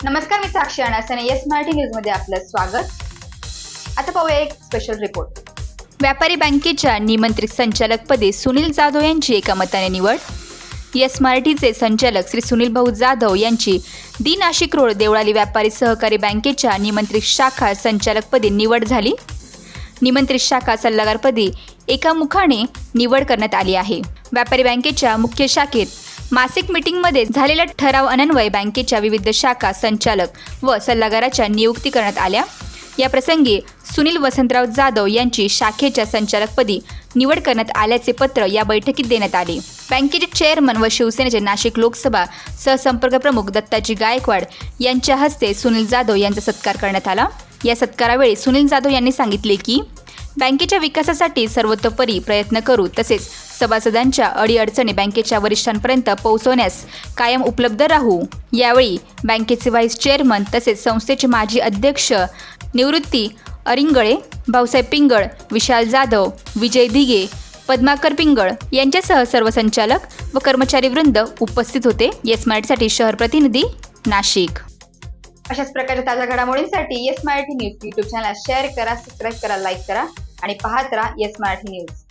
नमस्कार, मी साक्षी अनासने. Yes Marathi news मध्ये आपलं स्वागत. आता पाहूया एक स्पेशल रिपोर्ट. व्यापारी बँकेच्या निमंत्रित संचालकपदी सुनील जाधव यांची एकमताने निवड. येस मराठीचे संचालक श्री सुनील भाऊ जाधव यांची नाशिक रोड देवळाली व्यापारी सहकारी बँकेच्या निमंत्रित शाखा संचालकपदी निवड झाली. निमंत्रित शाखा सल्लागारपदी एकामुखाने निवड करण्यात आली आहे. व्यापारी बँकेच्या मुख्य शाखेत मासिक मीटिंगमध्ये झालेल्या ठराव अन्वये बँकेच्या विविध शाखा संचालक व सल्लागाराच्या नियुक्ती करण्यात आल्या. या प्रसंगी सुनील वसंतराव जाधव यांची शाखेच्या संचालकपदी निवड करण्यात आल्याचे पत्र या बैठकीत देण्यात आले. बँकेचे चेअरमन व शिवसेनेचे नाशिक लोकसभा सहसंपर्क प्रमुख दत्ताजी गायकवाड यांच्या हस्ते सुनील जाधव यांचा सत्कार करण्यात आला. या सत्कारावेळी सुनील जाधव यांनी सांगितले की बँकेच्या विकासासाठी सर्वतोपरी प्रयत्न करू, तसेच सभासदांच्या अडीअडचणी बँकेच्या वरिष्ठांपर्यंत पोहोचवण्यास कायम उपलब्ध राहू. यावेळी बँकेचे व्हाईस चेअरमन तसेच संस्थेचे माजी अध्यक्ष निवृत्ती अरिंगळे, भाऊसाहेब पिंगळ, विशाल जाधव, विजय दिघे, पद्माकर पिंगळ यांच्यासह सर्व संचालक व कर्मचारी वृंद उपस्थित होते. येस मराठीसाठी शहर प्रतिनिधी नाशिक. अशाच प्रकारच्या ताज्या घडामोडींसाठी yes Marathi news YouTube channel share करा, सबस्क्राईब करा, लाईक करा आणि पाहत राहा येस मराठी न्यूज.